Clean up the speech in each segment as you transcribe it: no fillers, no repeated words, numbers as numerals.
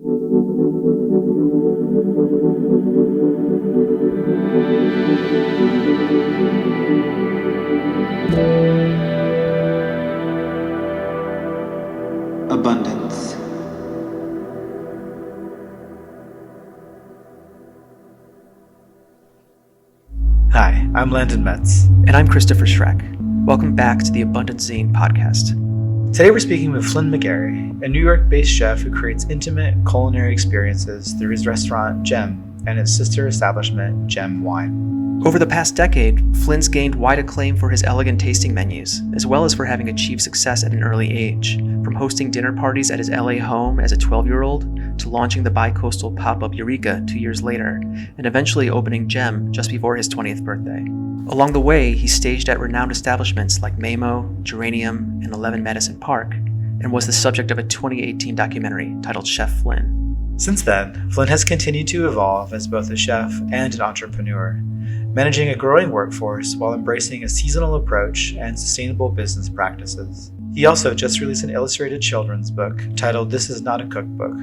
Abundance. Hi, I'm Landon Metz. And I'm Christopher Schreck. Welcome back to the Abundant Zine podcast. Today we're speaking with Flynn McGarry, a New York-based chef who creates intimate culinary experiences through his restaurant Gem and its sister establishment Gem Wine. Over the past decade, Flynn's gained wide acclaim for his elegant tasting menus, as well as for having achieved success at an early age, from hosting dinner parties at his LA home as a 12-year-old to launching the bi-coastal pop-up Eureka 2 years later, and eventually opening Gem just before his 20th birthday. Along the way, he staged at renowned establishments like Mamo, Geranium, and 11 Madison Park, and was the subject of a 2018 documentary titled Chef Flynn. Since then, Flynn has continued to evolve as both a chef and an entrepreneur, managing a growing workforce while embracing a seasonal approach and sustainable business practices. He also just released an illustrated children's book titled This Is Not a Cookbook,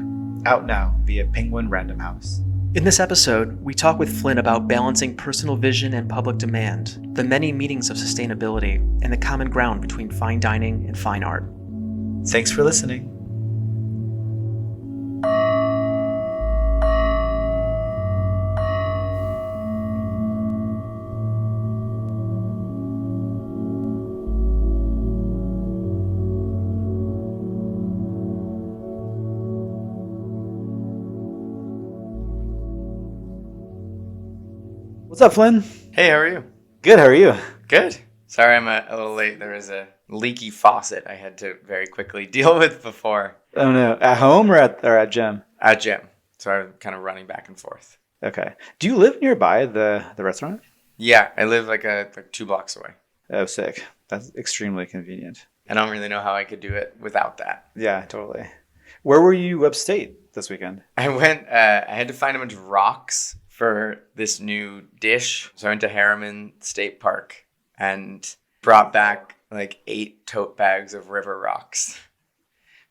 out now via Penguin Random House. In this episode, we talk with Flynn about balancing personal vision and public demand, the many meanings of sustainability, and the common ground between fine dining and fine art. Thanks for listening. What's up, Flynn? Hey, how are you? Good, how are you? Good. Sorry I'm a little late. There was a leaky faucet I had to very quickly deal with before. Oh no, at home or at Gem? At Gem. So I'm kind of running back and forth. Okay. Do you live nearby the restaurant? Yeah, I live like 2 blocks away. Oh, sick. That's extremely convenient. I don't really know how I could do it without that. Yeah, totally. Where were you upstate this weekend? I went, I had to find a bunch of rocks for this new dish. So I went to Harriman State Park and brought back like 8 tote bags of river rocks.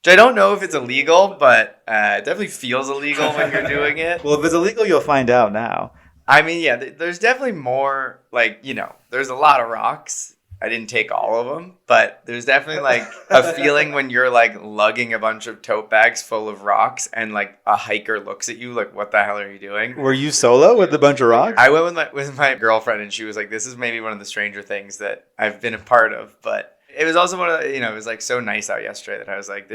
Which I don't know if it's illegal, but it definitely feels illegal when you're doing it. Well, if it's illegal, you'll find out now. I mean, yeah, there's definitely more, like, there's a lot of rocks. I didn't take all of them, but there's definitely like a feeling when you're like lugging a bunch of tote bags full of rocks and like a hiker looks at you like, what the hell are you doing? Were you solo with a bunch of rocks? I went with my girlfriend and she was like, this is maybe one of the stranger things that I've been a part of. But it was also one of the, it was like so nice out yesterday that I was like,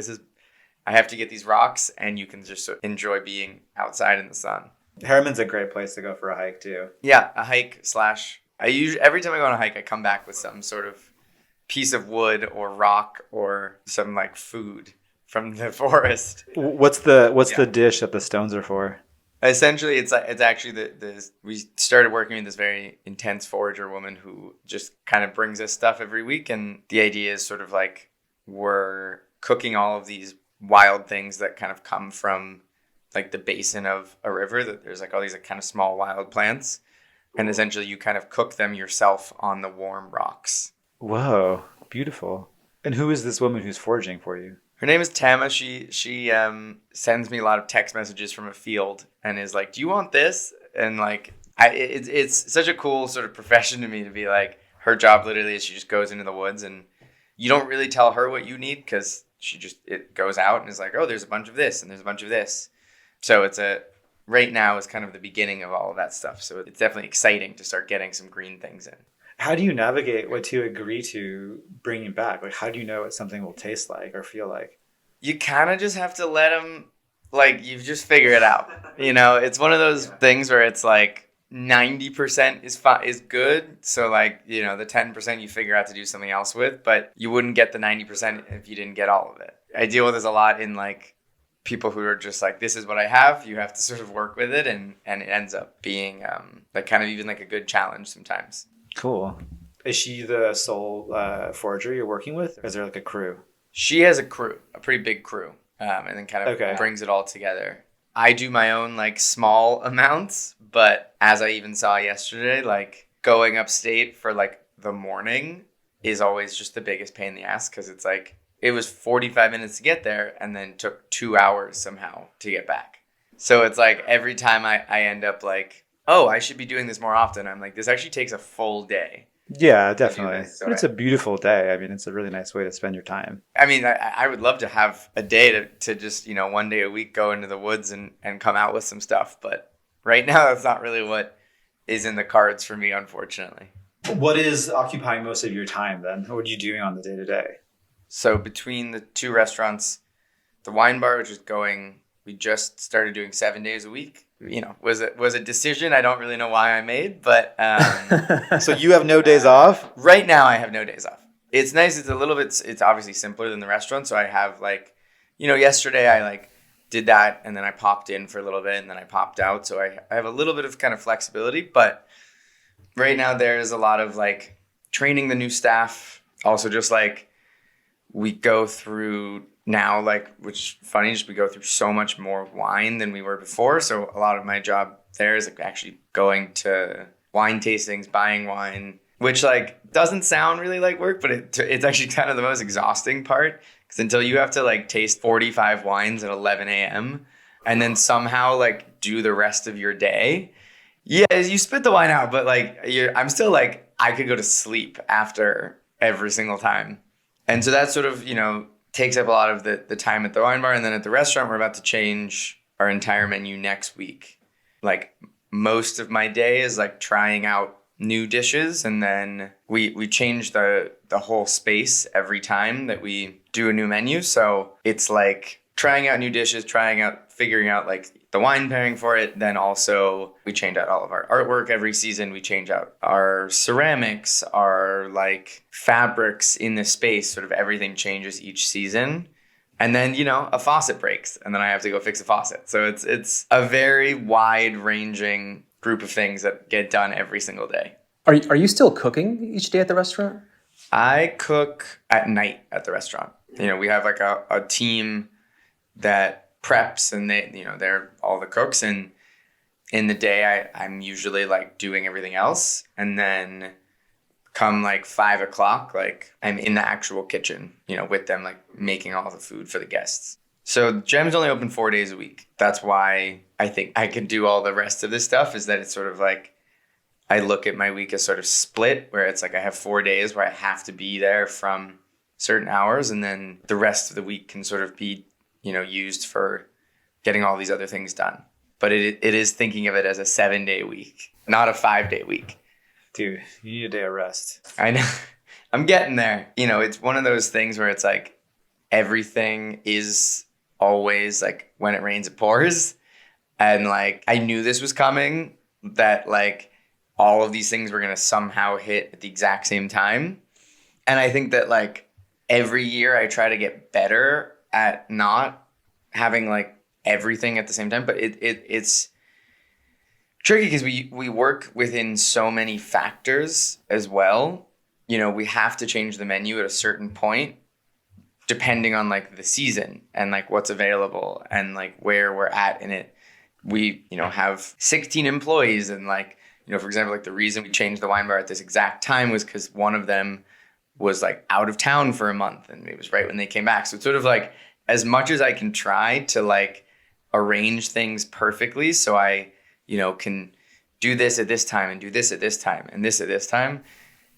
I have to get these rocks and you can just enjoy being outside in the sun. Harriman's a great place to go for a hike too. Yeah, a hike / every time I go on a hike, I come back with some sort of piece of wood or rock or some like food from the forest. What's the dish that the stones are for? Essentially, it's actually we started working with this very intense forager woman who just kind of brings us stuff every week, and the idea is sort of like we're cooking all of these wild things that kind of come from like the basin of a river. That there's like all these like kind of small wild plants. And essentially, you kind of cook them yourself on the warm rocks. Whoa, beautiful. And who is this woman who's foraging for you? Her name is Tama. She sends me a lot of text messages from a field and is like, do you want this? And like, it's such a cool sort of profession to me to be like, her job literally is she just goes into the woods and you don't really tell her what you need because it goes out and is like, oh, there's a bunch of this and there's a bunch of this. So right now is kind of the beginning of all of that stuff. So it's definitely exciting to start getting some green things in. How do you navigate what to agree to bringing back? Like, how do you know what something will taste like or feel like? You kind of just have to let them, like, you just figure it out. It's one of those things where it's like 90% is good. So like, the 10% you figure out to do something else with, but you wouldn't get the 90% if you didn't get all of it. I deal with this a lot in like, people who are just like, this is what I have. You have to sort of work with it. And it ends up being like kind of even like a good challenge sometimes. Cool. Is she the sole forager you're working with? Or is there like a crew? She has a crew, a pretty big crew, and then kind of brings it all together. I do my own like small amounts, but as I even saw yesterday, like going upstate for like the morning is always just the biggest pain in the ass because it's like it was 45 minutes to get there and then took 2 hours somehow to get back. So it's like every time I end up like, oh, I should be doing this more often. I'm like, this actually takes a full day. Yeah, definitely. This, so but it's a beautiful day. I mean, it's a really nice way to spend your time. I mean, I would love to have a day to just, you know, one day a week go into the woods and come out with some stuff. But right now, that's not really what is in the cards for me, unfortunately. What is occupying most of your time then? What are you doing on the day-to-day? So between the two restaurants, the wine bar, which is going, we just started doing 7 days a week. You know, was a decision I don't really know why I made, but So you have no days off? Right now I have no days off. It's nice. It's a little bit. It's obviously simpler than the restaurant. So I have like, you know, yesterday I like did that and then I popped in for a little bit and then I popped out. So I have a little bit of kind of flexibility, but right now there's a lot of like training the new staff. Also just like we go through now, like, which funny, just we go through so much more wine than we were before. So a lot of my job there is like actually going to wine tastings, buying wine, which like doesn't sound really like work, but it's actually kind of the most exhausting part, because until you have to like taste 45 wines at 11 a.m. and then somehow like do the rest of your day. Yeah, you spit the wine out, but like I'm still like, I could go to sleep after every single time. And so that sort of, you know, takes up a lot of the time at the wine bar. And then at the restaurant, we're about to change our entire menu next week. Like most of my day is like trying out new dishes. And then we change the whole space every time that we do a new menu. So it's like trying out new dishes, figuring out like the wine pairing for it. Then also we change out all of our artwork every season. We change out our ceramics, our like fabrics in the space, sort of everything changes each season. And then, you know, a faucet breaks and then I have to go fix a faucet. So it's a very wide ranging group of things that get done every single day. Are you still cooking each day at the restaurant? I cook at night at the restaurant. You know, we have like a team that preps and they, you know, they're all the cooks, and in the day I'm usually like doing everything else, and then come like 5 o'clock, like I'm in the actual kitchen, you know, with them, like making all the food for the guests. So Gem's only open 4 days a week. That's why I think I can do all the rest of this stuff, is that it's sort of like I look at my week as sort of split, where it's like I have 4 days where I have to be there from certain hours, and then the rest of the week can sort of be, you know, used for getting all these other things done. But it is thinking of it as a 7-day week, not a 5-day week. Dude, you need a day of rest. I know. I'm getting there. You know, it's one of those things where it's like everything is always like when it rains, it pours. And like I knew this was coming, that like all of these things were going to somehow hit at the exact same time. And I think that like every year I try to get better at not having like everything at the same time, but it's tricky because we work within so many factors as well. You know, we have to change the menu at a certain point depending on like the season and like what's available and like where we're at in it. We, you know, have 16 employees, and like, you know, for example, like the reason we changed the wine bar at this exact time was because one of them was like out of town for a month, and it was right when they came back. So it's sort of like, as much as I can try to like arrange things perfectly so I, you know, can do this at this time and do this at this time and this at this time,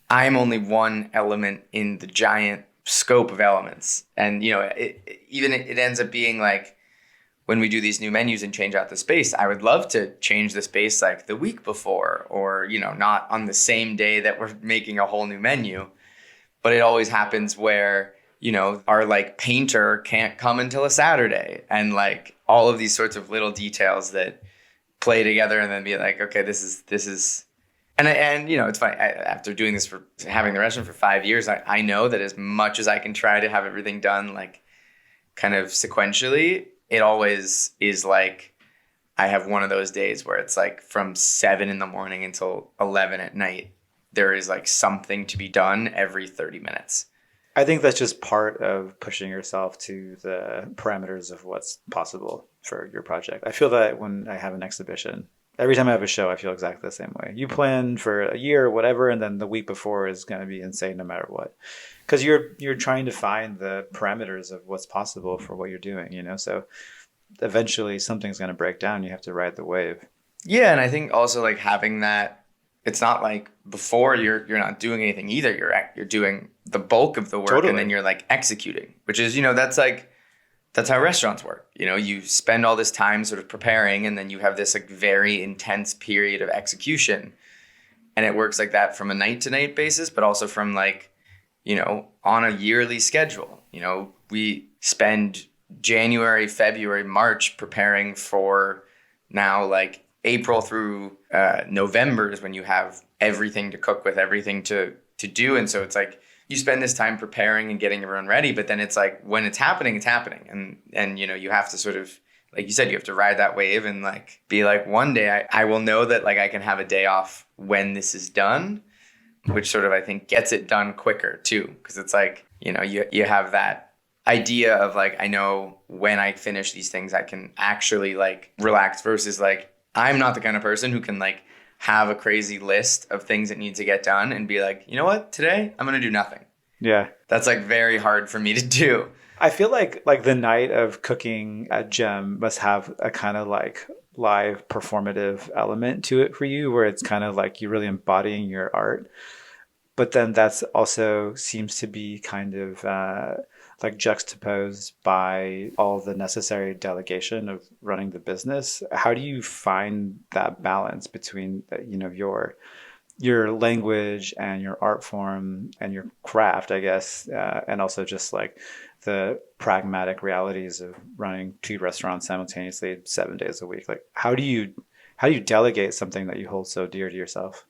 I'm only one element in the giant scope of elements. And, you know, it ends up being like, when we do these new menus and change out the space, I would love to change the space like the week before, or, you know, not on the same day that we're making a whole new menu. But it always happens where, you know, our like painter can't come until a Saturday, and like all of these sorts of little details that play together, and then be like, okay, this is, and you know, it's funny. After doing this, for having the restaurant for 5 years, I know that as much as I can try to have everything done like kind of sequentially, it always is like I have one of those days where it's like from 7 a.m. until 11 p.m, there is like something to be done every 30 minutes. I think that's just part of pushing yourself to the parameters of what's possible for your project. I feel that when I have an exhibition, Every time I have a show, I feel exactly the same way. You plan for a year or whatever, and then the week before is going to be insane no matter what. Because you're trying to find the parameters of what's possible for what you're doing, you know? So eventually something's going to break down. You have to ride the wave. Yeah, and I think also like having that, it's not like before you're not doing anything either. You're doing the bulk of the work, Totally. and then you're like executing, which is, that's how restaurants work. You spend all this time sort of preparing, and then you have this like very intense period of execution. And it works like that from a night to night basis, but also from like, on a yearly schedule. We spend January, February, March preparing for now like April through November is when you have everything to cook with, everything to do. And so it's like you spend this time preparing and getting everyone ready, but then it's like when it's happening, it's happening. And you have to sort of, like you said, you have to ride that wave and like be like, one day I will know that like I can have a day off when this is done, which sort of I think gets it done quicker too. Because it's like, you have that idea of like, I know when I finish these things, I can actually like relax versus like, I'm not the kind of person who can like have a crazy list of things that need to get done and be like, you know what, today I'm going to do nothing. Yeah. That's like very hard for me to do. I feel like the night of cooking at Gem must have a kind of like live performative element to it for you, where it's kind of like you're really embodying your art. But then that's also seems to be kind of like juxtaposed by all the necessary delegation of running the business. How do you find that balance between, your language and your art form and your craft, I guess, and also just like the pragmatic realities of running 2 restaurants simultaneously 7 days a week? Like, how do you delegate something that you hold so dear to yourself?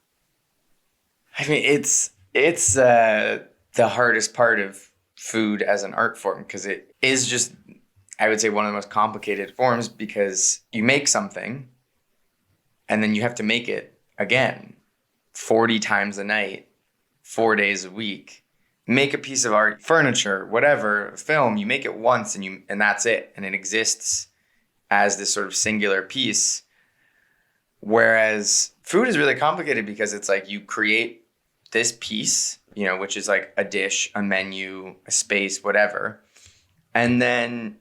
I mean, it's the hardest part of food as an art form, because it is just, I would say, one of the most complicated forms, because you make something and then you have to make it again 40 times a night, 4 days a week. Make a piece of art, furniture, whatever, film, you make it once and that's it. And it exists as this sort of singular piece. Whereas food is really complicated because it's like you create this piece, which is like a dish, a menu, a space, whatever. And then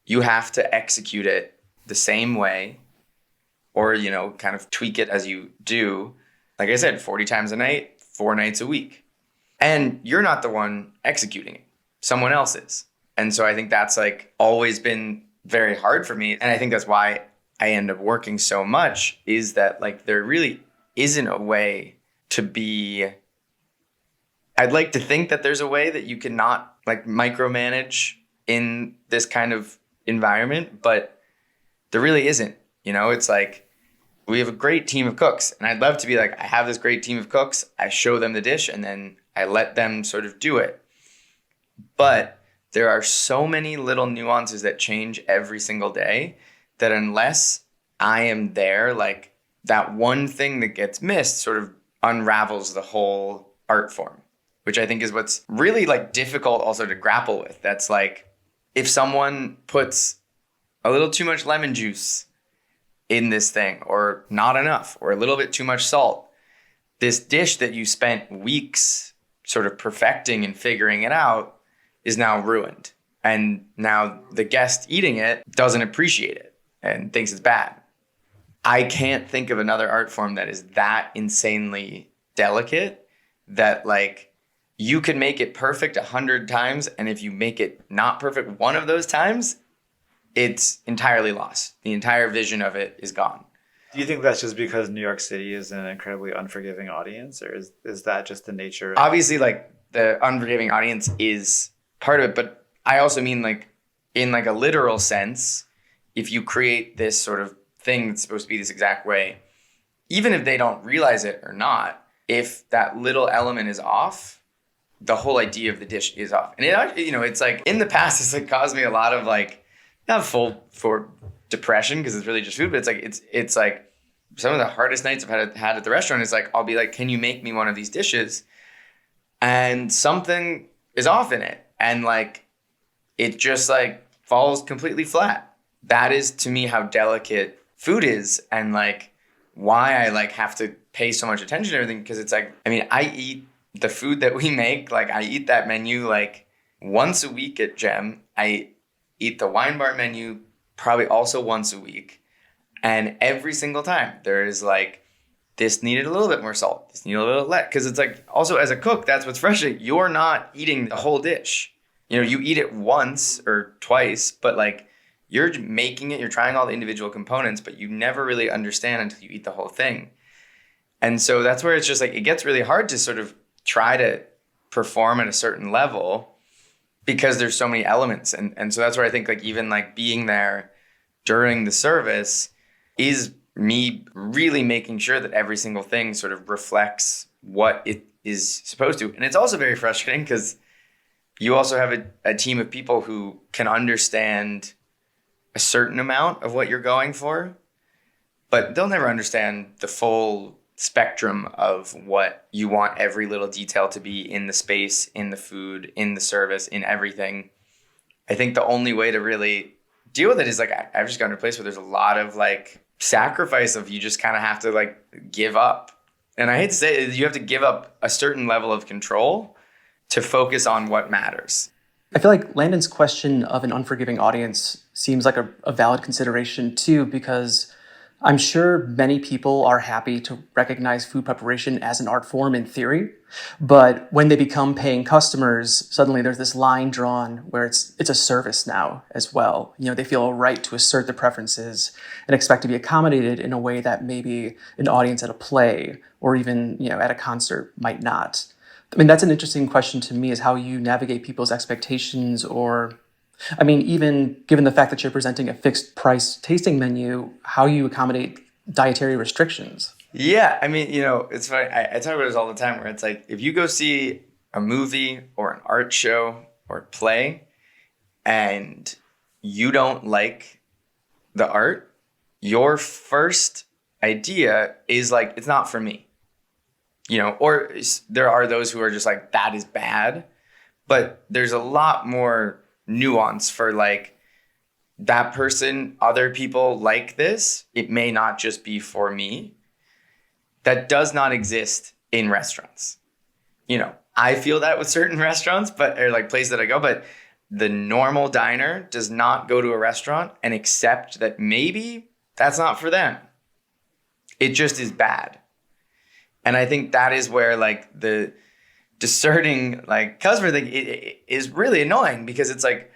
you have to execute it the same way or, kind of tweak it as you do. Like I said, 40 times a night, 4 nights a week. And you're not the one executing it. Someone else is. And so I think that's like always been very hard for me. And I think that's why I end up working so much, is that like there really isn't a way to be. I'd like to think that there's a way that you can not like micromanage in this kind of environment, but there really isn't. It's like we have a great team of cooks, and I'd love to be like, I have this great team of cooks. I show them the dish and then I let them sort of do it. But there are so many little nuances that change every single day that unless I am there, like that one thing that gets missed sort of unravels the whole art form, which I think is what's really like difficult also to grapple with. That's like, if someone puts a little too much lemon juice in this thing, or not enough, or a little bit too much salt, this dish that you spent weeks sort of perfecting and figuring it out is now ruined. And now the guest eating it doesn't appreciate it and thinks it's bad. I can't think of another art form that is that insanely delicate that like you can make it perfect 100 times. And if you make it not perfect one of those times, it's entirely lost. The entire vision of it is gone. Do you think that's just because New York City is an incredibly unforgiving audience, or is that just the nature? Obviously, like the unforgiving audience is part of it, but I also mean like in like a literal sense, if you create this sort of thing that's supposed to be this exact way, even if they don't realize it or not, if that little element is off, the whole idea of the dish is off. And it, it's like in the past, it's like caused me a lot of like, not full for depression because it's really just food, but it's like some of the hardest nights I've had at the restaurant is like, I'll be like, can you make me one of these dishes? And something is off in it. And like, it just like falls completely flat. That is to me how delicate food is and like why I like have to pay so much attention to everything. Because it's like, I mean, I eat the food that we make. Like I eat that menu like once a week at Gem. I eat the wine bar menu probably also once a week. And every single time there is like, this needed a little bit more salt. This needed a little less. Because it's like, also as a cook, that's what's frustrating. You're not eating the whole dish. You know, you eat it once or twice, but like you're making it, you're trying all the individual components, but you never really understand until you eat the whole thing. And so that's where it's just like, it gets really hard to sort of try to perform at a certain level because there's so many elements. And so that's where I think like even like being there during the service is me really making sure that every single thing sort of reflects what it is supposed to. And it's also very frustrating because you also have a team of people who can understand a certain amount of what you're going for, but they'll never understand the full spectrum of what you want every little detail to be in the space, in the food, in the service, in everything. I think the only way to really deal with it is like, I've just gotten to a place where there's a lot of like sacrifice of you just kind of have to like give up. And I hate to say it, you have to give up a certain level of control to focus on what matters. I feel like Landon's question of an unforgiving audience seems like a valid consideration too, because I'm sure many people are happy to recognize food preparation as an art form in theory, but when they become paying customers, suddenly there's this line drawn where it's a service now as well. You know, they feel a right to assert their preferences and expect to be accommodated in a way that maybe an audience at a play or even, you know, at a concert might not. I mean, that's an interesting question to me, is how you navigate people's expectations, or, I mean, even given the fact that you're presenting a fixed price tasting menu, how you accommodate dietary restrictions. Yeah, I mean, you know, it's funny. I talk about this all the time where it's like, if you go see a movie or an art show or play and you don't like the art, your first idea is like, it's not for me. You know, or there are those who are just like, that is bad. But there's a lot more nuance for like, that person, other people like this. It may not just be for me. That does not exist in restaurants. You know, I feel that with certain restaurants, or like places that I go, but the normal diner does not go to a restaurant and accept that maybe that's not for them. It just is bad. And I think that is where like the discerning like customer thing it is really annoying, because it's like,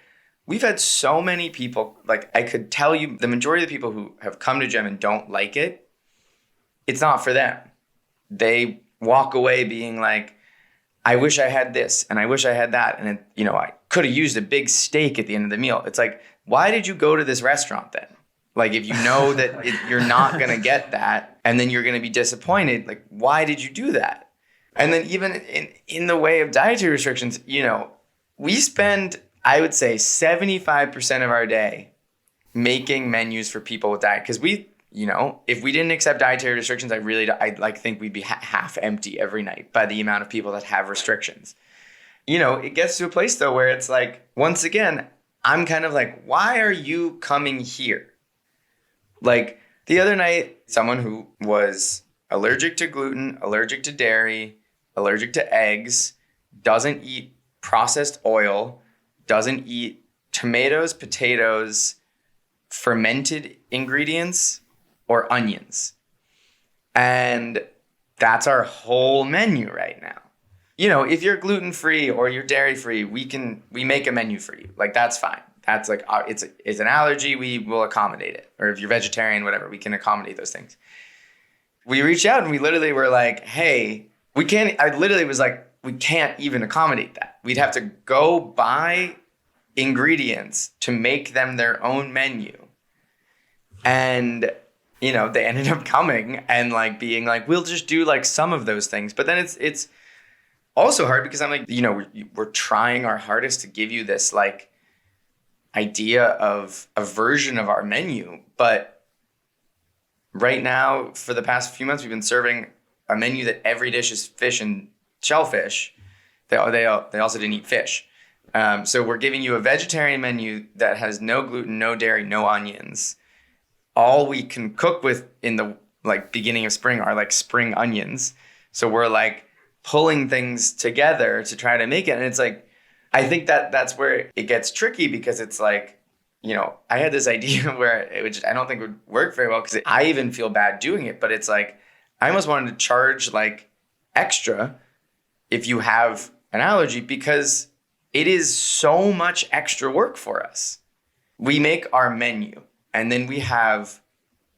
we've had so many people, like I could tell you the majority of the people who have come to Gem and don't like it, it's not for them. They walk away being like, I wish I had this and I wish I had that. And, you know, I could have used a big steak at the end of the meal. It's like, why did you go to this restaurant then? Like, if you know that you're not going to get that and then you're going to be disappointed, like, why did you do that? And then even in the way of dietary restrictions, you know, we spend, I would say, 75% of our day making menus for people with diet. Because we, you know, if we didn't accept dietary restrictions, I like think we'd be half empty every night by the amount of people that have restrictions. You know, it gets to a place, though, where it's like, once again, I'm kind of like, why are you coming here? Like the other night, someone who was allergic to gluten, allergic to dairy, allergic to eggs, doesn't eat processed oil, doesn't eat tomatoes, potatoes, fermented ingredients, or onions. And that's our whole menu right now. You know, if you're gluten-free or you're dairy-free, we make a menu for you. Like, that's fine. That's like, it's an allergy, we will accommodate it. Or if you're vegetarian, whatever, we can accommodate those things. We reached out and we literally were like, hey, I literally was like, we can't even accommodate that. We'd have to go buy ingredients to make them their own menu. And, you know, they ended up coming and like being like, we'll just do like some of those things. But then it's also hard because I'm like, you know, we're trying our hardest to give you this like idea of a version of our menu. But right now, for the past few months, we've been serving a menu that every dish is fish and shellfish. They also didn't eat fish. So we're giving you a vegetarian menu that has no gluten, no dairy, no onions. all we can cook with in the like beginning of spring are like spring onions. So we're like pulling things together to try to make it. And it's like, I think that's where it gets tricky, because it's like, I had this idea where I don't think would work very well, because I even feel bad doing it. But it's like, I almost wanted to charge like extra if you have an allergy, because it is so much extra work for us. We make our menu, and then we have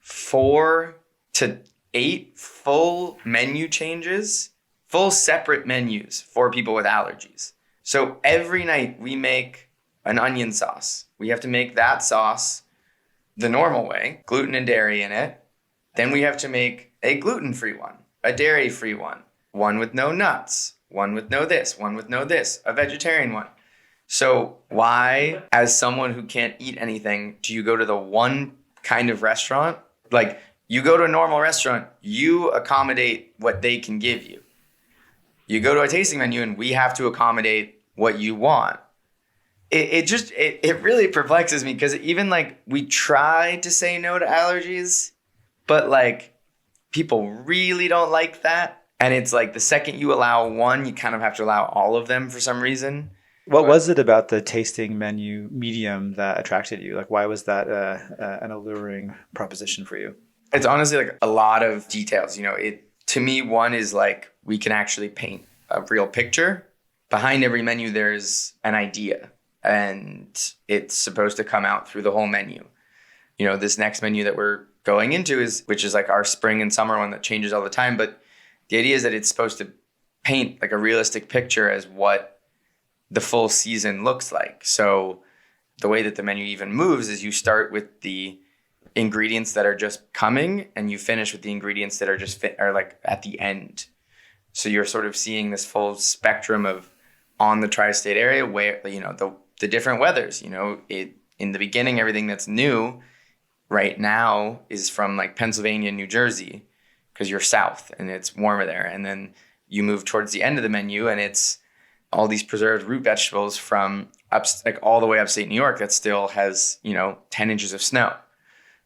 4 to 8 full menu changes, full separate menus for people with allergies. So every night we make an onion sauce. We have to make that sauce the normal way, gluten and dairy in it. Then we have to make a gluten-free one, a dairy-free one with no nuts, one with no this, one with no this, a vegetarian one. So why, as someone who can't eat anything, do you go to the one kind of restaurant? Like, you go to a normal restaurant, you accommodate what they can give you. You go to a tasting menu and we have to accommodate what you want. It really perplexes me, because even like we try to say no to allergies, but like people really don't like that. And it's like the second you allow one, you kind of have to allow all of them for some reason. What was it about the tasting menu medium that attracted you? Like, why was that an alluring proposition for you? It's honestly like a lot of details. To me, one is like we can actually paint a real picture. Behind every menu, there's an idea, and it's supposed to come out through the whole menu. This next menu that we're going into which is like our spring and summer one that changes all the time. But the idea is that it's supposed to paint like a realistic picture as what the full season looks like. So the way that the menu even moves is you start with the ingredients that are just coming, and you finish with the ingredients that are like at the end. So you're sort of seeing this full spectrum of on the tri-state area where, the different weathers, in the beginning, everything that's new right now is from like Pennsylvania, New Jersey, because you're south and it's warmer there. And then you move towards the end of the menu and it's all these preserved root vegetables from like all the way upstate New York that still has, 10 inches of snow.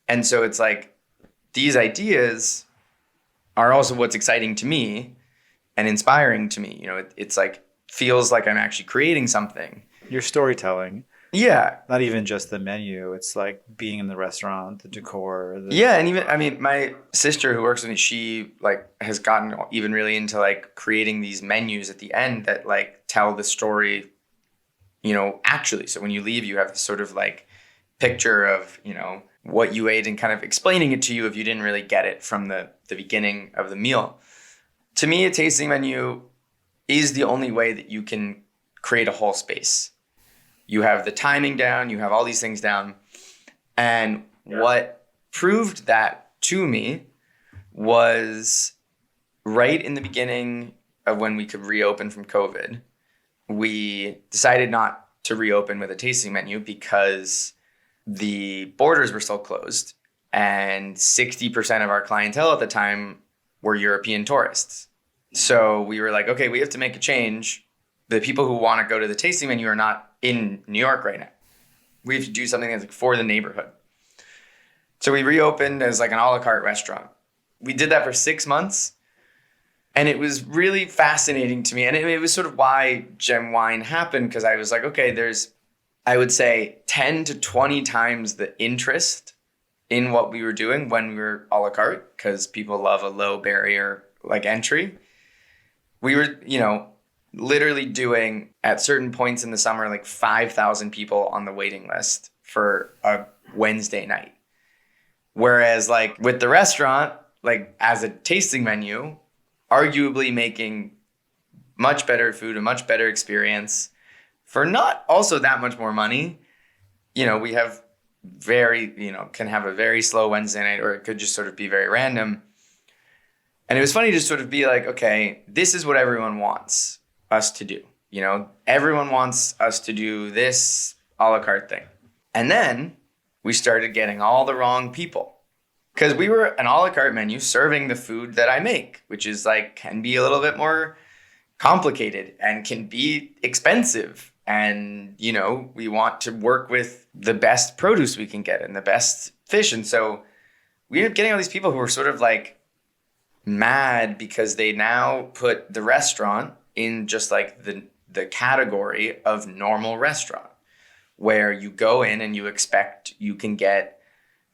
And so it's like these ideas are also what's exciting to me and inspiring to me. It's like feels like I'm actually creating something. Your storytelling. Yeah. Not even just the menu. It's like being in the restaurant, the decor. Yeah. And even, my sister who works with me, she like has gotten even really into like creating these menus at the end that like tell the story, actually. So when you leave, you have this sort of like picture of, what you ate and kind of explaining it to you if you didn't really get it from the beginning of the meal. To me, a tasting menu is the only way that you can create a whole space. You have the timing down, you have all these things down. And what proved that to me was right in the beginning of when we could reopen from COVID, we decided not to reopen with a tasting menu because the borders were still closed and 60% of our clientele at the time were European tourists. So we were like, okay, we have to make a change. The people who want to go to the tasting menu are not in New York right now. We have to do something that's like for the neighborhood. So we reopened as like an a la carte restaurant. We did that for 6 months. And it was really fascinating to me. And it was sort of why Gem Wine happened, because I was like, okay, there's, I would say 10 to 20 times the interest in what we were doing when we were a la carte, because people love a low barrier like entry. We were, literally doing at certain points in the summer, like 5,000 people on the waiting list for a Wednesday night. Whereas like with the restaurant, like as a tasting menu, arguably making much better food, a much better experience for not also that much more money. We have can have a very slow Wednesday night, or it could just sort of be very random. And it was funny to sort of be like, okay, this is what everyone wants us to do. Everyone wants us to do this a la carte thing. And then we started getting all the wrong people. Because we were an a la carte menu serving the food that I make, which is like, can be a little bit more complicated and can be expensive. And, we want to work with the best produce we can get and the best fish. And so we ended up getting all these people who were sort of like mad because they now put the restaurant in just like the category of normal restaurant, where you go in and you expect you can get,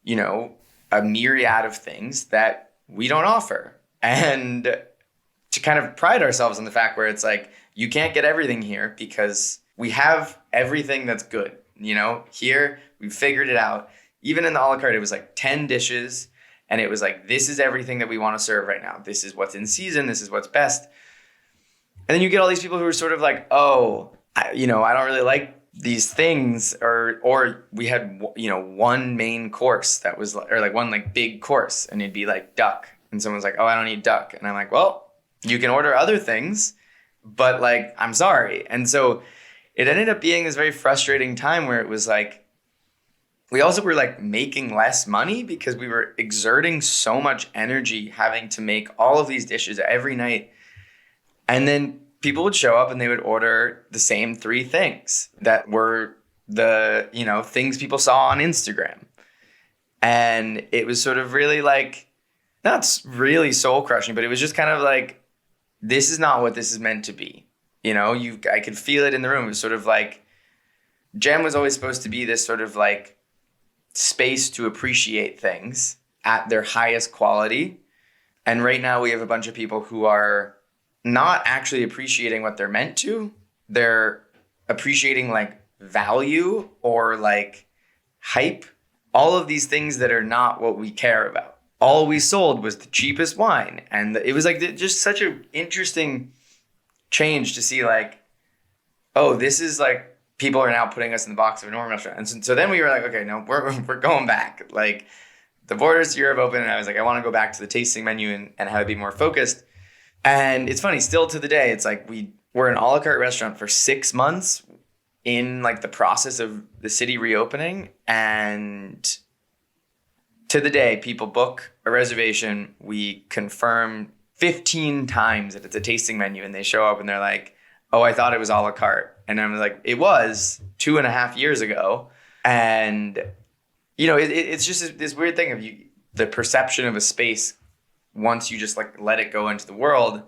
you know, a myriad of things that we don't offer. And to kind of pride ourselves on the fact where it's like, you can't get everything here because we have everything that's good. You know, here we figured it out. Even in the a la carte, it was like 10 dishes. And it was like, this is everything that we want to serve right now. This is what's in season. This is what's best. And then you get all these people who are sort of like, oh, I don't really like these things. Or we had, you know, one main course that was, or like one like big course, and it'd be like duck. And someone's like, oh, I don't eat duck. And I'm like, well, you can order other things, but like, I'm sorry. And so it ended up being this very frustrating time where it was like, we also were like making less money because we were exerting so much energy having to make all of these dishes every night. And then people would show up and they would order the same 3 things that were the, you know, things people saw on Instagram. And it was sort of really like, not really soul crushing, but it was just kind of like, this is not what this is meant to be. You know, I could feel it in the room. It was sort of like, Gem was always supposed to be this sort of like space to appreciate things at their highest quality. And right now we have a bunch of people who are not actually appreciating what they're meant to. They're appreciating like value or like hype, all of these things that are not what we care about. All we sold was the cheapest wine. And it was like just such an interesting change to see like, oh, this is like, people are now putting us in the box of a normal restaurant. And so then we were like, okay, no, we're going back. Like the borders to Europe open, and I was like, I want to go back to the tasting menu and have it be more focused. And it's funny, still to the day, it's like we're an a la carte restaurant for 6 months in like the process of the city reopening. And to the day, people book a reservation. We confirm 15 times that it's a tasting menu, and they show up and they're like, oh, I thought it was a la carte. And I'm like, it was 2.5 years ago. And, you know, it's just this weird thing of the perception of a space once you just like let it go into the world.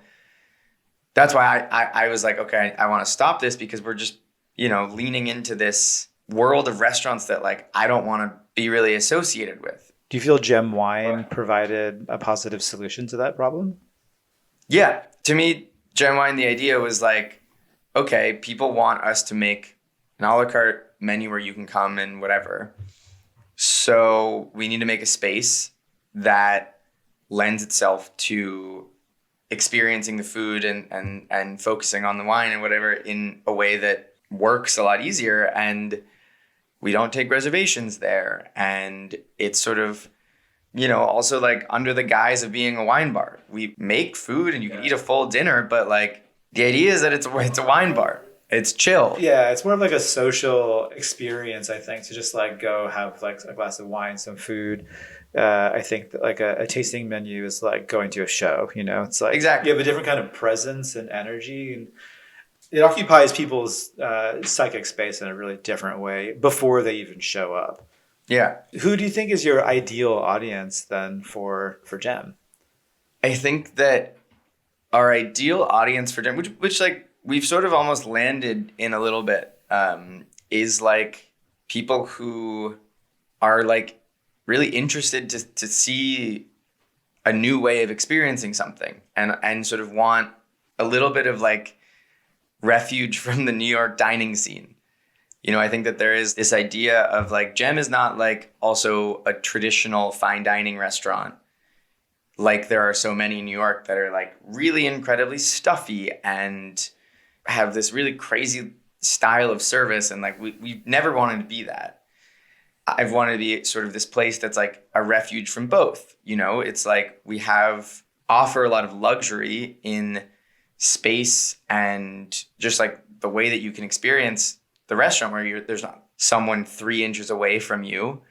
That's why I was like, okay, I want to stop this because we're just, you know, leaning into this world of restaurants that like I don't want to be really associated with. Do you feel Gem Wine provided a positive solution to that problem? Yeah. To me, Gem Wine, the idea was like, okay, people want us to make an a la carte menu where you can come and whatever. So we need to make a space that lends itself to experiencing the food and focusing on the wine and whatever in a way that works a lot easier. And we don't take reservations there. And it's sort of, you know, also like under the guise of being a wine bar. We make food and you can eat a full dinner, but like, the idea is that it's a wine bar. It's chill. Yeah, it's more of like a social experience, I think, to just like go have like a glass of wine, some food. I think that like a tasting menu is like going to a show, you know? It's like exactly. You have a different kind of presence and energy. And it occupies people's psychic space in a really different way before they even show up. Yeah. Who do you think is your ideal audience then for Gem? I think that our ideal audience for Gem, which like we've sort of almost landed in a little bit, is like people who are like really interested to see a new way of experiencing something and sort of want a little bit of like refuge from the New York dining scene. You know, I think that there is this idea of like Gem is not like also a traditional fine dining restaurant. Like there are so many in New York that are like really incredibly stuffy and have this really crazy style of service. And like we never wanted to be that. I've wanted to be sort of this place that's like a refuge from both. You know, it's like we offer a lot of luxury in space and just like the way that you can experience the restaurant where there's not someone 3 inches away from you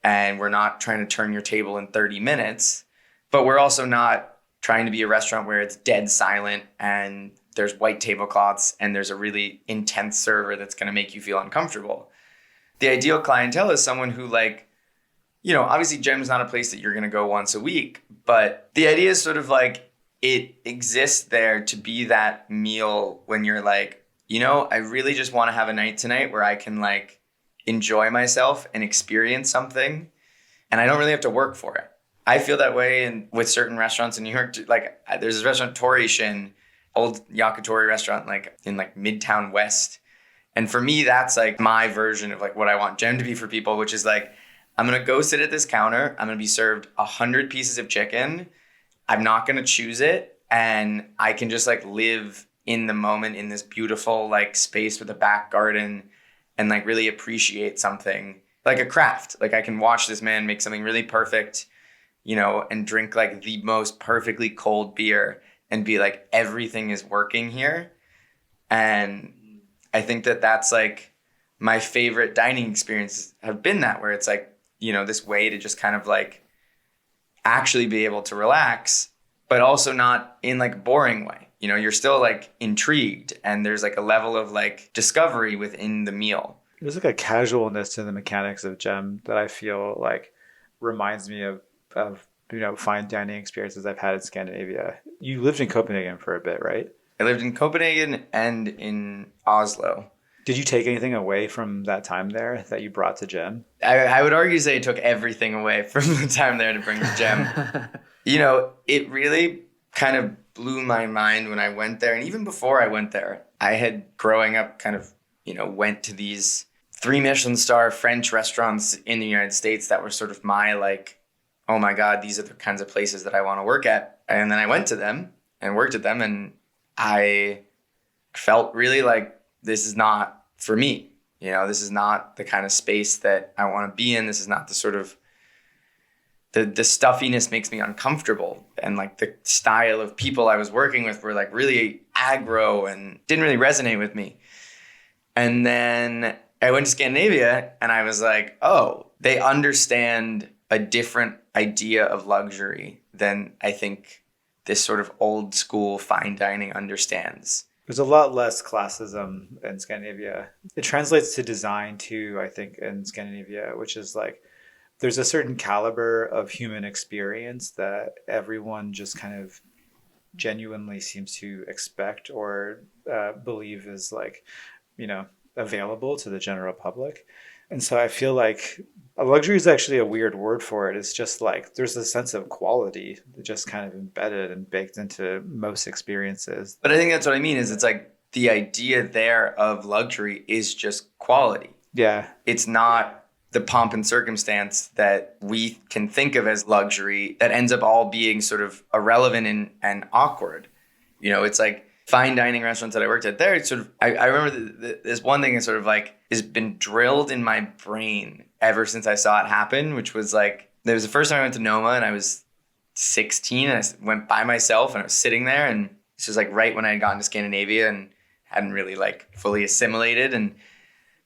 and we're not trying to turn your table in 30 minutes. But we're also not trying to be a restaurant where it's dead silent and there's white tablecloths and there's a really intense server that's going to make you feel uncomfortable. The ideal clientele is someone who like, obviously Gem's not a place that you're going to go once a week, but the idea is sort of like it exists there to be that meal when you're like, I really just want to have a night tonight where I can like enjoy myself and experience something, and I don't really have to work for it. I feel that way with certain restaurants in New York. Like there's this restaurant, Tori Shin, old yakitori restaurant, like in like Midtown West. And for me, that's like my version of like what I want Gem to be for people, which is like, I'm going to go sit at this counter. I'm going to be served 100 pieces of chicken. I'm not going to choose it. And I can just like live in the moment in this beautiful like space with a back garden and like really appreciate something like a craft. Like I can watch this man make something really perfect, and drink like the most perfectly cold beer and be like, everything is working here. And I think that that's like my favorite dining experiences have been that, where it's like, this way to just kind of like actually be able to relax, but also not in like a boring way. You're still like intrigued, and there's like a level of like discovery within the meal. There's like a casualness to the mechanics of Gem that I feel like reminds me of fine dining experiences I've had in Scandinavia. You lived in Copenhagen for a bit, right? I lived in Copenhagen and in Oslo. Did you take anything away from that time there that you brought to Gem? I would argue say I took everything away from the time there to bring to Gem. It really kind of blew my mind when I went there. And even before I went there, I had growing up kind of, went to these 3 Michelin star French restaurants in the United States that were sort of my like, oh my God, these are the kinds of places that I want to work at. And then I went to them and worked at them, and I felt really like this is not for me. This is not the kind of space that I want to be in. This is not the sort of, the stuffiness makes me uncomfortable. And like the style of people I was working with were like really aggro and didn't really resonate with me. And then I went to Scandinavia and I was like, oh, they understand a different idea of luxury than I think this sort of old school fine dining understands. There's a lot less classism in Scandinavia. It translates to design too, I think, in Scandinavia, which is like there's a certain caliber of human experience that everyone just kind of genuinely seems to expect or believe is like, available to the general public. And so I feel like luxury is actually a weird word for it. It's just like there's a sense of quality just kind of embedded and baked into most experiences. But I think that's what I mean is it's like the idea there of luxury is just quality. Yeah. It's not the pomp and circumstance that we can think of as luxury that ends up all being sort of irrelevant and awkward. It's like fine dining restaurants that I worked at there, it's sort of, I remember this one thing is sort of like, has been drilled in my brain ever since I saw it happen, which was like, there was the first time I went to Noma and I was 16 and I went by myself and I was sitting there, and this was like right when I had gotten to Scandinavia and hadn't really like fully assimilated, and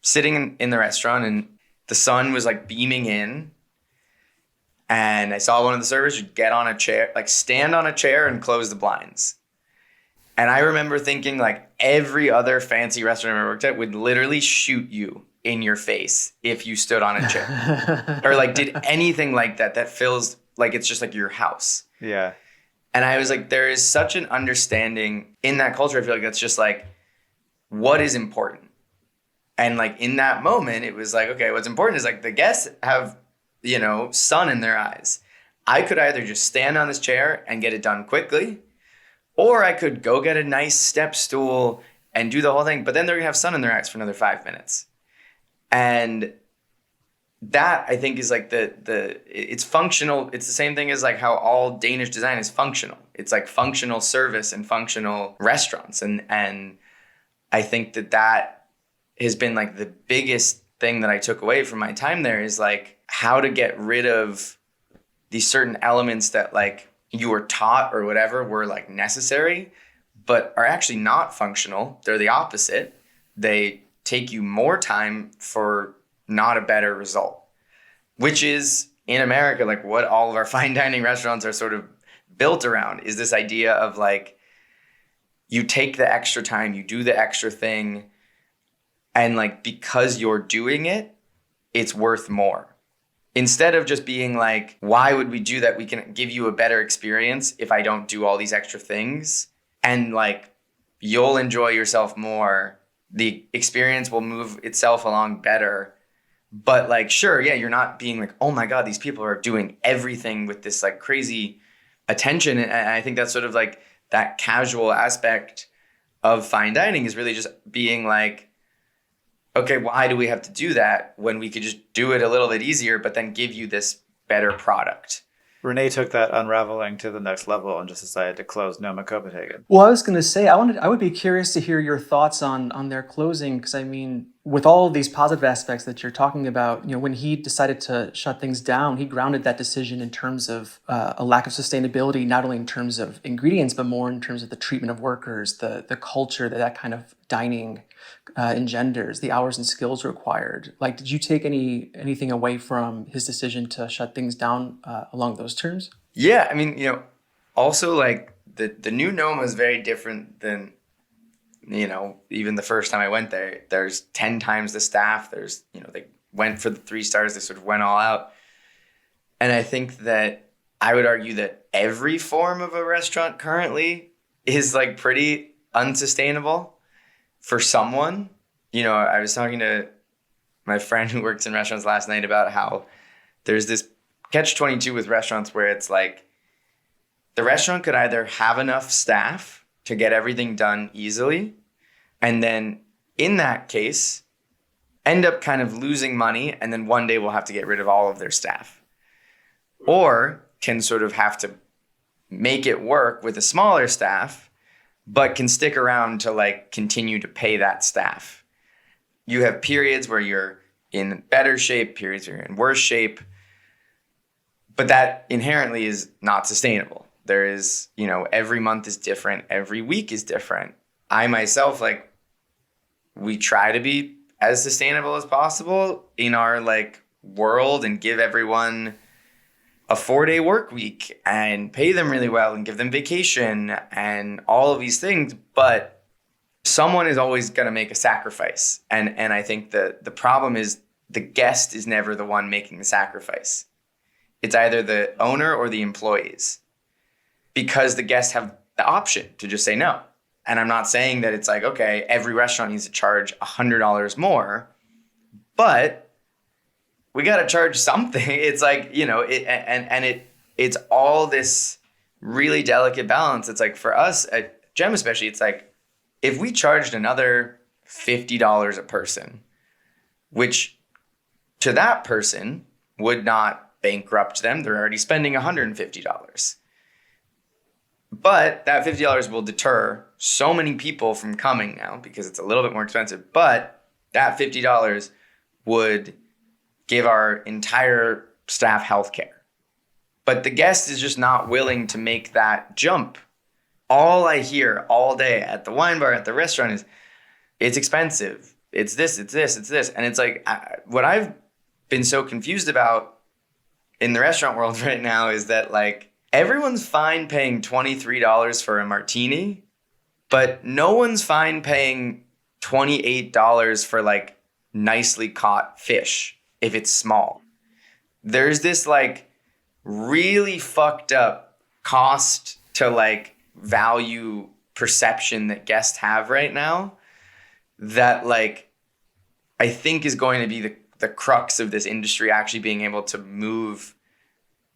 sitting in the restaurant and the sun was like beaming in, and I saw one of the servers get on a chair, like stand on a chair and close the blinds. And I remember thinking like every other fancy restaurant I ever worked at would literally shoot you in your face if you stood on a chair or like did anything like that. That feels like it's just like your house. Yeah. And I was like, there is such an understanding in that culture. I feel like that's just like, what is important? And like in that moment, it was like, okay, what's important is like the guests have, sun in their eyes. I could either just stand on this chair and get it done quickly, or I could go get a nice step stool and do the whole thing, but then they're gonna have sun in their eyes for another 5 minutes. And that I think is like it's functional. It's the same thing as like how all Danish design is functional. It's like functional service and functional restaurants. And I think that has been like the biggest thing that I took away from my time there is like how to get rid of these certain elements that like you were taught or whatever were like necessary, but are actually not functional. They're the opposite. They take you more time for not a better result, which is in America, like what all of our fine dining restaurants are sort of built around is this idea of like, you take the extra time, you do the extra thing, and like, because you're doing it, it's worth more. instead of just being like, why would we do that? We can give you a better experience if I don't do all these extra things. And like, you'll enjoy yourself more. The experience will move itself along better. But like, sure, yeah, you're not being like, oh my God, these people are doing everything with this like crazy attention. And I think that's sort of like that casual aspect of fine dining is really just being like, okay, why do we have to do that when we could just do it a little bit easier, but then give you this better product? Renee took that unraveling to the next level and just decided to close Noma Copenhagen. Well, I was going to say, I would be curious to hear your thoughts on their closing, because I mean, with all of these positive aspects that you're talking about, you know, when he decided to shut things down, he grounded that decision in terms of a lack of sustainability, not only in terms of ingredients, but more in terms of the treatment of workers, the culture that kind of dining engenders, the hours and skills required. Like, did you take anything away from his decision to shut things down along those terms? Yeah, I mean, you know, also like the new Noma is very different than, you know, even the first time I went there. There's 10 times the staff. There's, you know, they went for the 3 stars. They sort of went all out. And I think that I would argue that every form of a restaurant currently is like pretty unsustainable for someone. You know, I was talking to my friend who works in restaurants last night about how there's this catch-22 with restaurants where it's like the restaurant could either have enough staff to get everything done easily, and then in that case, end up kind of losing money, and then one day we'll have to get rid of all of their staff. Or can sort of have to make it work with a smaller staff, but can stick around to like continue to pay that staff. You have periods where you're in better shape, periods where you're in worse shape, but that inherently is not sustainable. There is, you know, every month is different. Every week is different. I myself, like, we try to be as sustainable as possible in our like world and give everyone a 4-day work week and pay them really well and give them vacation and all of these things. But someone is always going to make a sacrifice. And I think the problem is the guest is never the one making the sacrifice. It's either the owner or the employees, because the guests have the option to just say no. And I'm not saying that it's like, okay, every restaurant needs to charge $100 more, but we got to charge something. It's like, you know, it's all this really delicate balance. It's like for us at Gem especially, it's like if we charged another $50 a person, which to that person would not bankrupt them. They're already spending $150. But that $50 will deter so many people from coming now because it's a little bit more expensive. But that $50 would give our entire staff health care. But the guest is just not willing to make that jump. All I hear all day at the wine bar, at the restaurant is, it's expensive. It's this, it's this, it's this. And it's like, what I've been so confused about in the restaurant world right now is that like everyone's fine paying $23 for a martini, but no one's fine paying $28 for like nicely caught fish if it's small. There's this like really fucked up cost to like value perception that guests have right now that like I think is going to be the crux of this industry actually being able to move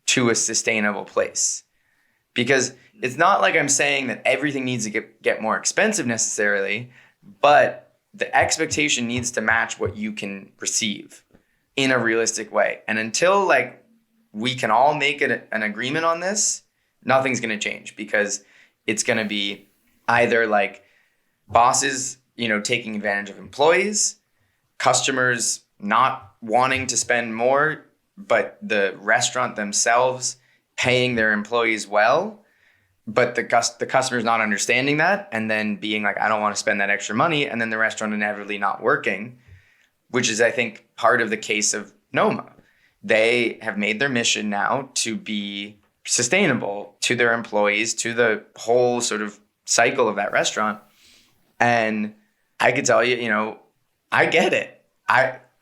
to a sustainable place. Because it's not like I'm saying that everything needs to get more expensive necessarily, but the expectation needs to match what you can receive in a realistic way. And until like we can all make an agreement on this, nothing's going to change, because it's going to be either like bosses, you know, taking advantage of employees, customers not wanting to spend more, but the restaurant themselves paying their employees well, but the customer's not understanding that, and then being like, I don't want to spend that extra money, and then the restaurant inevitably not working, which is, I think, part of the case of Noma. They have made their mission now to be sustainable to their employees, to the whole sort of cycle of that restaurant. And I could tell you, you know, I get it.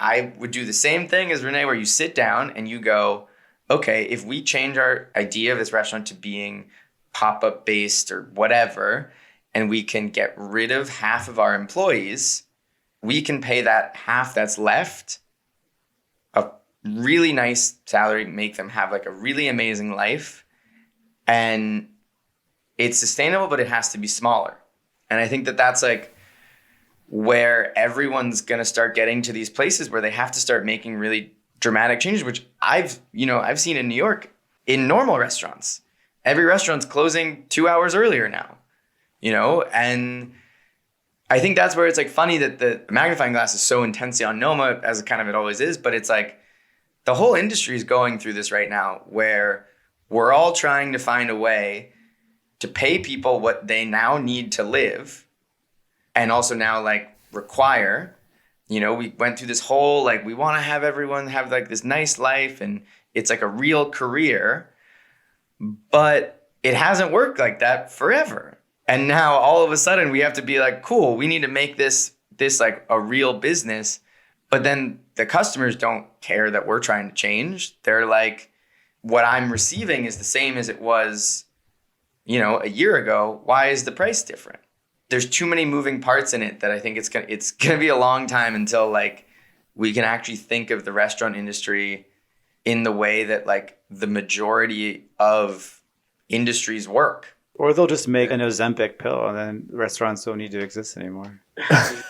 I would do the same thing as Renee, where you sit down and you go, okay, if we change our idea of this restaurant to being pop-up based or whatever, and we can get rid of half of our employees, we can pay that half that's left a really nice salary, make them have like a really amazing life. And it's sustainable, but it has to be smaller. And I think that that's like where everyone's going to start getting to these places where they have to start making really dramatic changes, which I've seen in New York in normal restaurants. Every restaurant's closing 2 hours earlier now, and I think that's where it's like funny that the magnifying glass is so intensely on Noma, as it always is, but it's like the whole industry is going through this right now where we're all trying to find a way to pay people what they now need to live and also now like require, we went through this whole, like, we want to have everyone have like this nice life and it's like a real career, but it hasn't worked like that forever. And now all of a sudden we have to be like, cool, we need to make this like a real business. But then the customers don't care that we're trying to change. They're like, what I'm receiving is the same as it was, a year ago. Why is the price different? There's too many moving parts in it that I think it's gonna be a long time until like we can actually think of the restaurant industry in the way that like the majority of industries work. Or they'll just make an Ozempic pill and then restaurants don't need to exist anymore.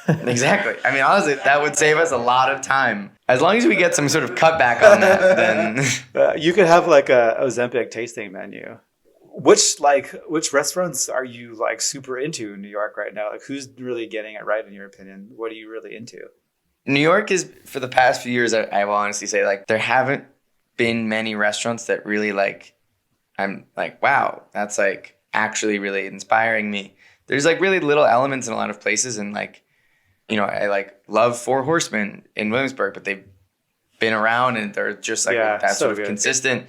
Exactly. I mean, honestly, that would save us a lot of time. As long as we get some sort of cutback on that, then... You could have like a Ozempic tasting menu. Which restaurants are you like super into in New York right now? Like, who's really getting it right in your opinion? What are you really into? New York is, for the past few years, I will honestly say, like, there haven't been many restaurants that really like, I'm like, wow, that's like actually really inspiring me. There's like really little elements in a lot of places. And like, I like love Four Horsemen in Williamsburg, but they've been around and they're just like that so sort of good. Consistent.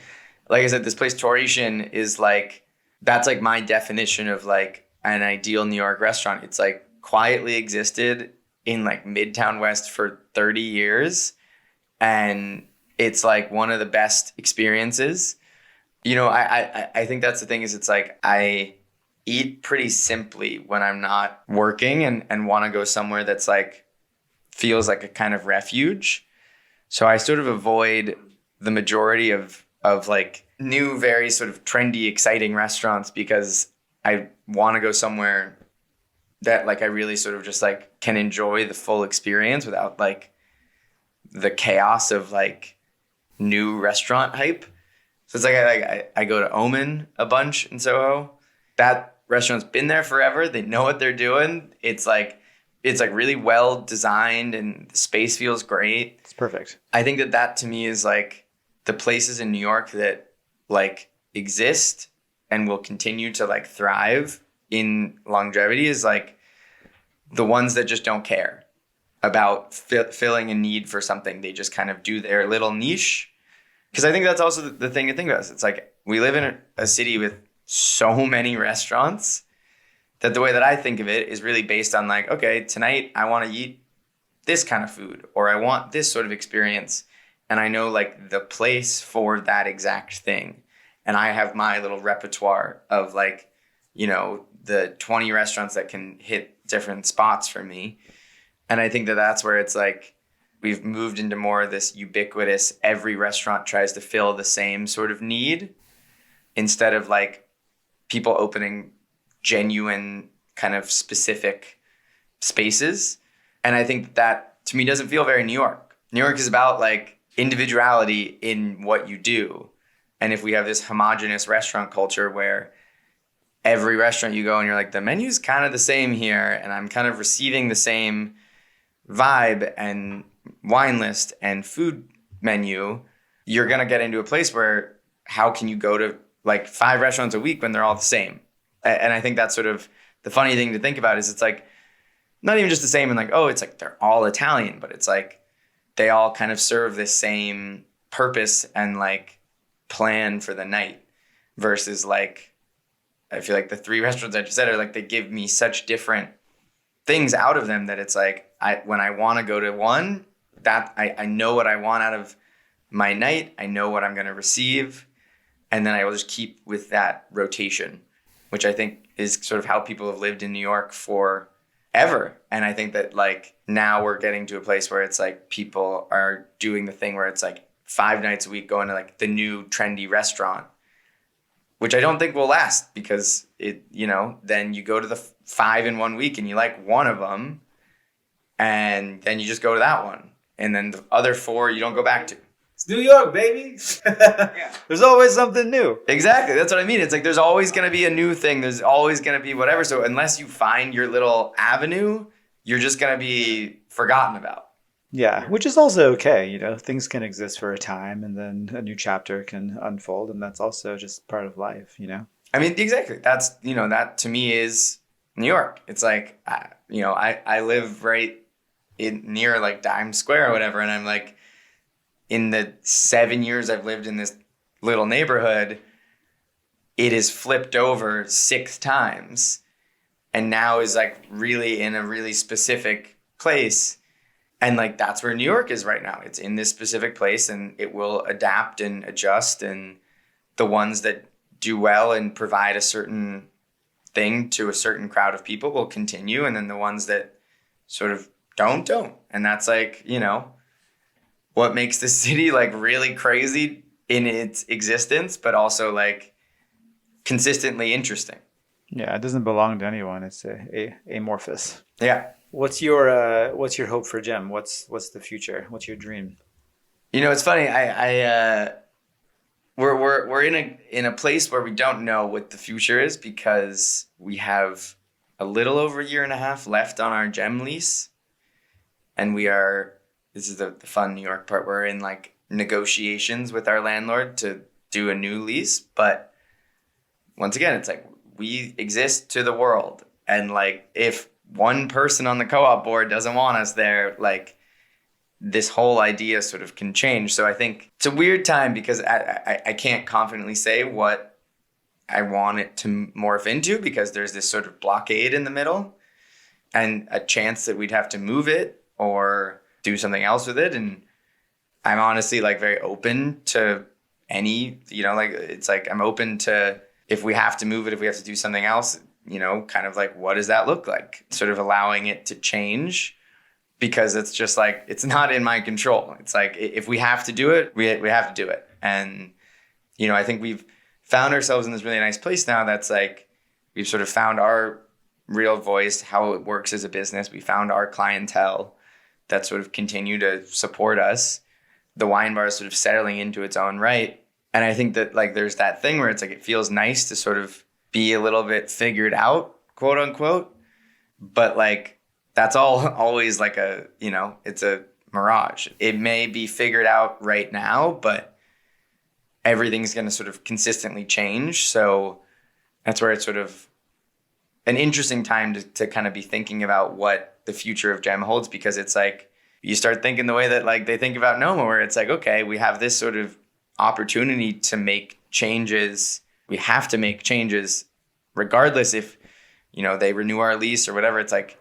Like I said, this place Torration is like, that's like my definition of like an ideal New York restaurant. It's like quietly existed in like Midtown West for 30 years. And it's like one of the best experiences. I think that's the thing is it's like I eat pretty simply when I'm not working and want to go somewhere that's like feels like a kind of refuge. So I sort of avoid the majority of like new, very sort of trendy, exciting restaurants because I want to go somewhere that like I really sort of just like can enjoy the full experience without like the chaos of like new restaurant hype. So it's like I go to Omen a bunch in Soho. That restaurant's been there forever. They know what they're doing. It's like really well designed and the space feels great. It's perfect. I think that to me is like the places in New York that like exist and will continue to like thrive in longevity is like the ones that just don't care about filling a need for something. They just kind of do their little niche. Because I think that's also the thing to think about. It's like we live in a city with so many restaurants that the way that I think of it is really based on like, okay, tonight I want to eat this kind of food or I want this sort of experience. And I know like the place for that exact thing. And I have my little repertoire of like, the 20 restaurants that can hit different spots for me. And I think that's where it's like, we've moved into more of this ubiquitous, every restaurant tries to fill the same sort of need instead of like people opening genuine kind of specific spaces. And I think that to me doesn't feel very New York. New York is about like individuality in what you do. And if we have this homogenous restaurant culture where every restaurant you go and you're like, the menu's kind of the same here and I'm kind of receiving the same vibe and wine list and food menu, you're going to get into a place where how can you go to like 5 restaurants a week when they're all the same? And I think that's sort of the funny thing to think about is it's like not even just the same and like, oh, it's like they're all Italian, but it's like they all kind of serve this same purpose and like plan for the night versus like, I feel like the 3 restaurants I just said are like, they give me such different things out of them that it's like, when I want to go to one, that I know what I want out of my night. I know what I'm going to receive. And then I will just keep with that rotation, which I think is sort of how people have lived in New York forever. And I think that like now we're getting to a place where it's like people are doing the thing where it's like 5 nights a week going to like the new trendy restaurant, which I don't think will last because it, you know, then you go to the 5 in 1 week and you like one of them and then you just go to that one. And then the other 4 you don't go back to. It's New York, baby. There's always something new. Exactly. That's what I mean. It's like there's always going to be a new thing. There's always going to be whatever. So unless you find your little avenue, you're just going to be forgotten about. Yeah, which is also okay. You know, things can exist for a time and then a new chapter can unfold. And that's also just part of life, you know? I mean, exactly. That's, you know, that to me is New York. It's like, you know, I live right near like Times Square or whatever. And I'm like, in the 7 years I've lived in this little neighborhood, it is flipped over 6 times and now is like really in a really specific place. And like, that's where New York is right now. It's in this specific place and it will adapt and adjust. And the ones that do well and provide a certain thing to a certain crowd of people will continue. And then the ones that sort of don't. And that's like, you know, what makes the city like really crazy in its existence, but also like consistently interesting. Yeah, it doesn't belong to anyone. It's amorphous. Yeah. What's your hope for Gem? What's the future? What's your dream? You know, it's funny. We're in a place where we don't know what the future is because we have a little over a year and a half left on our Gem lease, and this is the fun New York part. We're in like negotiations with our landlord to do a new lease. But once again, it's like we exist to the world. And like if one person on the co-op board doesn't want us there, like this whole idea sort of can change. So I think it's a weird time because I can't confidently say what I want it to morph into because there's this sort of blockade in the middle and a chance that we'd have to move it or do something else with it. And I'm honestly like very open to any, you know, like it's like I'm open to if we have to move it, if we have to do something else, you know, kind of like what does that look like? Sort of allowing it to change because it's just like it's not in my control. It's like if we have to do it, we have to do it. And, you know, I think we've found ourselves in this really nice place now that's like we've sort of found our real voice, how it works as a business. We found our clientele that sort of continue to support us. The wine bar is sort of settling into its own right. And I think that like there's that thing where it's like it feels nice to sort of be a little bit figured out, quote unquote. But like that's always like a, you know, it's a mirage. It may be figured out right now, but everything's going to sort of consistently change. So that's where it's sort of an interesting time to kind of be thinking about what the future of Gem holds, because it's like you start thinking the way that like they think about Noma, where it's like, okay, we have this sort of opportunity to make changes. We have to make changes regardless if, you know, they renew our lease or whatever. It's like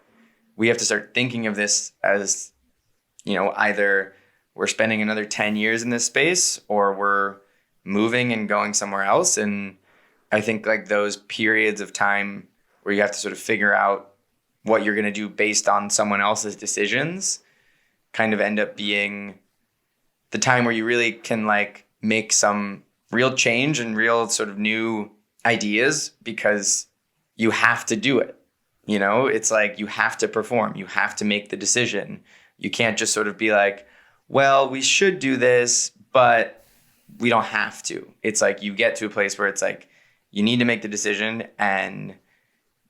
we have to start thinking of this as, you know, either we're spending another 10 years in this space or we're moving and going somewhere else. And I think like those periods of time where you have to sort of figure out what you're going to do based on someone else's decisions kind of end up being the time where you really can like make some real change and real sort of new ideas because you have to do it. You know, it's like you have to perform. You have to make the decision. You can't just sort of be like, well, we should do this, but we don't have to. It's like you get to a place where it's like you need to make the decision, and it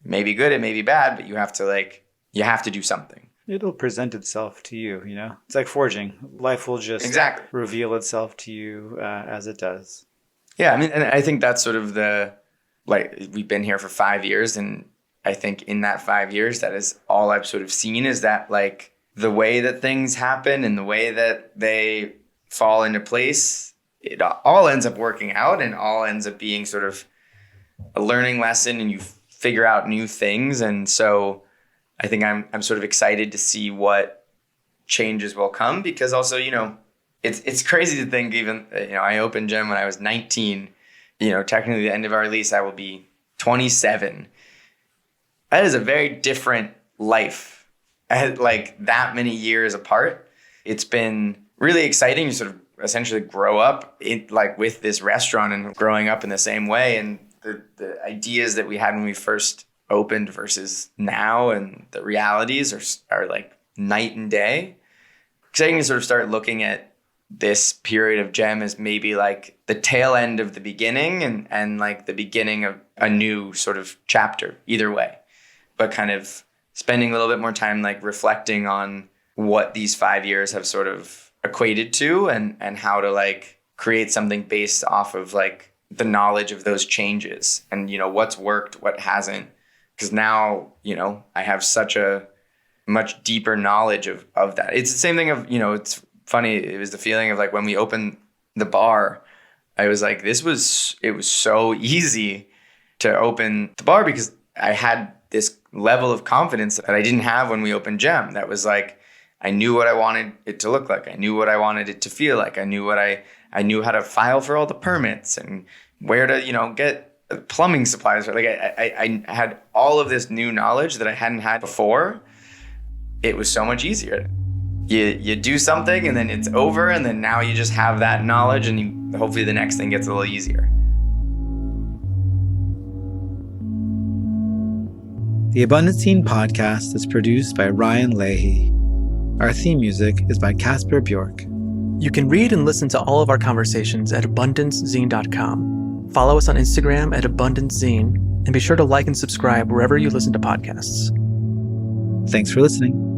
may be good, it may be bad, but you have to do something. It'll present itself to you, you know? It's like forging. Life will just Exactly. reveal itself to you as it does. Yeah, I mean, and I think that's sort of we've been here for 5 years, and I think in that 5 years, that is all I've sort of seen is that like the way that things happen and the way that they fall into place, it all ends up working out and all ends up being sort of a learning lesson, and you figure out new things. And so I think I'm sort of excited to see what changes will come, because also, it's crazy to think even, I opened Gem when I was 19, technically the end of our lease, I will be 27. That is a very different life, like that many years apart. It's been really exciting to sort of essentially grow up with this restaurant and growing up in the same way. And the ideas that we had when we first opened versus now, and the realities are like night and day. Exciting to sort of start looking at this period of Gem as maybe like the tail end of the beginning and like the beginning of a new sort of chapter, either way. But kind of spending a little bit more time like reflecting on what these 5 years have sort of equated to, and how to like create something based off of like the knowledge of those changes, and what's worked, what hasn't. Because now, I have such a much deeper knowledge of that. It's the same thing of, it's funny. It was the feeling of like when we opened the bar, I was like, it was so easy to open the bar, because I had this level of confidence that I didn't have when we opened Gem. That was like, I knew what I wanted it to look like. I knew what I wanted it to feel like. I knew I knew how to file for all the permits and where to, get plumbing supplies. Like I had all of this new knowledge that I hadn't had before. It was so much easier. You do something and then it's over, and then now you just have that knowledge, and hopefully the next thing gets a little easier. The Abundant Zine podcast is produced by Ryan Leahy. Our theme music is by Casper Bjork. You can read and listen to all of our conversations at abundancezine.com. Follow us on Instagram at AbundanceZine, and be sure to like and subscribe wherever you listen to podcasts. Thanks for listening.